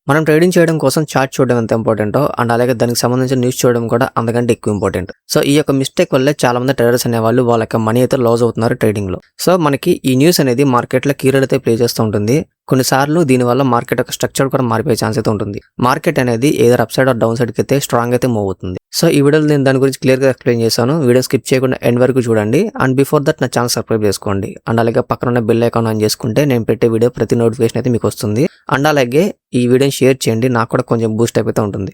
మనం ట్రేడింగ్ చేయడం కోసం చార్ట్ చూడడం ఎంత ఇంపార్టెంటో అండ్ అలాగే దానికి సంబంధించిన న్యూస్ చూడడం కూడా అంతకంటే ఎక్కువ ఇంపార్టెంట్. సో ఈ యొక్క మిస్టేక్ వల్లే చాలా మంది ట్రేడర్స్ అనేవాళ్ళు వాళ్ళ యొక్క మనీ అయితే లాస్ అవుతున్నారు ట్రేడింగ్ లో. సో మనకి ఈ న్యూస్ అనేది మార్కెట్ లో కీ రోల్ అయితే ప్లే చేస్తూ ఉంటుంది. కొన్నిసార్లు దీనివల్ల మార్కెట్ యొక్క స్ట్రక్చర్ కూడా మారిపోయే ఛాన్స్ అయితే ఉంటుంది. మార్కెట్ అనేది either upside or downside కి అయితే స్ట్రాంగ్ అయితే మూవ్ అవుతుంది. సో ఈ వీడియోలో నేను దాని గురించి క్లియర్ గా ఎక్స్ప్లెయిన్ చేశాను. వీడియో స్కిప్ చేయకుండా ఎండ్ వరకు చూడండి. అండ్ బిఫోర్ దట్ నా ఛానల్ సబ్స్క్రైబ్ చేసుకోండి. అండ్ అలాగే పక్కన ఉన్న బెల్ ఐకాన్ ఆన్ చేసుకుంటే నేను పెట్టే వీడియో ప్రతి నోటిఫికేషన్ అయితే మీకు వస్తుంది. అండ్ అలాగే ఈ వీడియోని షేర్ చేయండి, నాకు కూడా కొంచెం బూస్ట్ అయిపోతూ ఉంటుంది.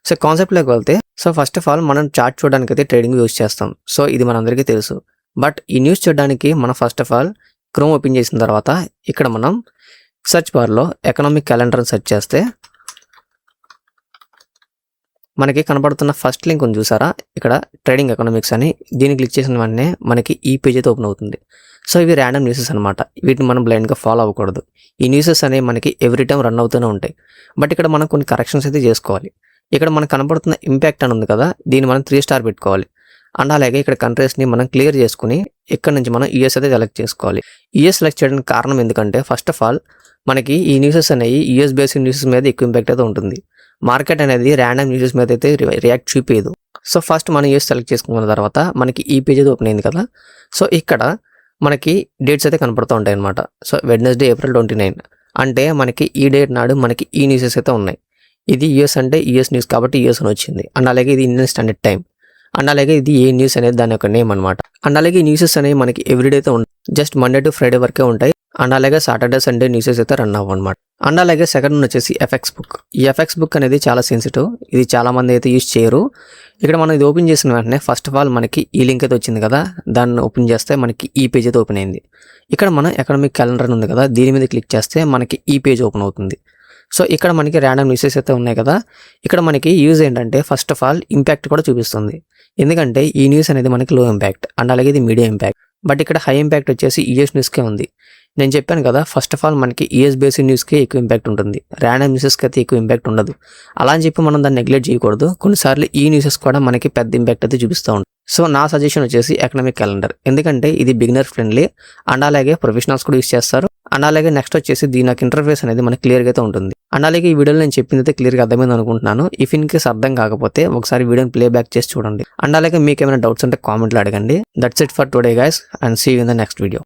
సో కాన్సెప్ట్లోకి వెళ్తే, సో ఫస్ట్ ఆఫ్ ఆల్ మనం చార్ట్ చూడడానికి అయితే ట్రేడింగ్ యూజ్ చేస్తాం. సో ఇది మనందరికీ తెలుసు. బట్ ఈ న్యూస్ చూడడానికి మనం first of all chrome open చేసిన తర్వాత ఇక్కడ మనం సెర్చ్ బార్లో ఎకనామిక్ క్యాలెండర్ సెర్చ్ చేస్తే మనకి కనబడుతున్న ఫస్ట్ లింక్ ఉంది చూసారా, ఇక్కడ ట్రేడింగ్ ఎకనామిక్స్ అని. దీన్ని క్లిక్ చేసిన వెంటనే మనకి ఈ పేజ్ అయితే ఓపెన్ అవుతుంది. సో ఇవి ర్యాండమ్ న్యూసెస్ అనమాట. వీటిని మనం బ్లైండ్గా ఫాలో అవ్వకూడదు. ఈ న్యూసెస్ అనేవి మనకి ఎవ్రీ టైం రన్ అవుతూనే ఉంటాయి. బట్ ఇక్కడ మనం కొన్ని కరెక్షన్స్ అయితే చేసుకోవాలి. ఇక్కడ మనకు కనబడుతున్న ఇంపాక్ట్ అని ఉంది కదా, దీన్ని మనం 3 స్టార్ పెట్టుకోవాలి. అండ్ అలాగే ఇక్కడ కంట్రీస్ని మనం క్లియర్ చేసుకుని ఇక్కడ నుంచి మనం యూఎస్ అయితే సెలెక్ట్ చేసుకోవాలి. యూఎస్ సెలెక్ట్ చేయడానికి కారణం ఎందుకంటే ఫస్ట్ ఆఫ్ ఆల్ మనకి ఈ న్యూసెస్ అనేవి యూఎస్ బేస్డ్ న్యూసెస్ మీద ఎక్కువ ఇంపాక్ట్ అయితే ఉంటుంది. మార్కెట్ అనేది ర్యాండమ్ న్యూసెస్ మీద అయితే రియాక్ట్ చూపించదు. సో ఫస్ట్ మనం యూఎస్ సెలెక్ట్ చేసుకున్న తర్వాత మనకి ఈ పేజ్ అయితే ఓపెన్ అయింది కదా. సో ఇక్కడ మనకి డేట్స్ అయితే కనపడుతూ ఉంటాయి అనమాట. సో వెడ్నెస్డే April 29 అంటే మనకి ఈ డేట్ నాడు మనకి ఈ న్యూసెస్ అయితే ఉన్నాయి. ఇది యూఎస్ అంటే యూఎస్ న్యూస్ కాబట్టి యూఎస్ అని వచ్చింది. అండ్ అలాగే ఇది ఇండియన్ స్టాండర్డ్ టైం. అండ్ అలాగే ఇది ఏ న్యూస్ అనేది దాని యొక్క నేమ్ అనమాట. అండ్ అలాగే ఈ న్యూసెస్ అనేవి మనకి ఎవ్రీడే అయితే ఉంటాయి. జస్ట్ మండే టు ఫ్రైడే వరకే ఉంటాయి. అండ్ అలాగే సాటర్డే సండే న్యూసెస్ అయితే రన్ అవ్వ అనమాట. అండ్ అలాగే సెకండ్ వచ్చేసి ఎఫ్ఎక్స్ బుక్. ఈ ఎఫ్ఎక్స్ బుక్ అనేది చాలా సెన్సిటివ్. ఇది చాలా మంది అయితే యూజ్ చేయరు. ఇక్కడ మనం ఇది ఓపెన్ చేసిన వెంటనే ఫస్ట్ ఆఫ్ ఆల్ మనకి ఈ లింక్ అయితే వచ్చింది కదా, దాన్ని ఓపెన్ చేస్తే మనకి ఈ పేజ్ అయితే ఓపెన్ అయింది. ఇక్కడ మన ఎకనామిక్ క్యాలెండర్ ఉంది కదా, దీని మీద క్లిక్ చేస్తే మనకి ఈ పేజ్ ఓపెన్ అవుతుంది. సో ఇక్కడ మనకి ర్యాండమ్ న్యూసెస్ అయితే ఉన్నాయి కదా. ఇక్కడ మనకి యూజ్ ఏంటంటే ఫస్ట్ ఆఫ్ ఆల్ ఇంపాక్ట్ కూడా చూపిస్తుంది. ఎందుకంటే ఈ న్యూస్ అనేది మనకి లో ఇంపాక్ట్ అండ్ అలాగే ఇది మీడియం ఇంపాక్ట్. బట్ ఇక్కడ హై ఇంపాక్ట్ వచ్చేసి యూఎస్ న్యూస్కే ఉంది. నేను చెప్పాను కదా, ఫస్ట్ ఆఫ్ ఆల్ మనకి యూఎస్ బేస్డ్ న్యూస్కే ఎక్కువ ఇంపాక్ట్ ఉంటుంది. ర్యాండమ్ న్యూసెస్కి అయితే ఎక్కువ ఇంపాక్ట్ ఉండదు. అలా అని చెప్పి మనం దాన్ని నెగ్లెక్ట్ చేయకూడదు. కొన్నిసార్లు ఈ న్యూసెస్ కూడా మనకి పెద్ద ఇంపాక్ట్ అయితే చూపిస్తూ ఉంటుంది. సో నా సజెషన్ వచ్చేసి ఎకనామిక్ క్యాలెండర్. ఎందుకంటే ఇది బిగినర్ ఫ్రెండ్లీ అండ్ అలాగే ప్రొఫెషనల్స్ కూడా యూస్ చేస్తారు. అండ్ అలాగే నెక్స్ట్ వచ్చేసి దీని యొక్క ఇంటర్ఫేస్ అనేది మనకి క్లియర్గా అయితే ఉంటుంది. అండ్ అలాగే ఈ వీడియోలో నేను చెప్పింది అయితే క్లియర్గా అర్థమైంది అనుకుంటున్నాను. ఇఫ్ ఇన్ కేస్ అర్థం కాకపోతే ఒకసారి వీడియోని ప్లే బ్యాక్ చేసి చూడండి. అండ్ అలాగే మీకు ఏమైనా డౌట్స్ ఉంటే కామెంట్లో అడగండి. That's it for today guys and see you in the next video.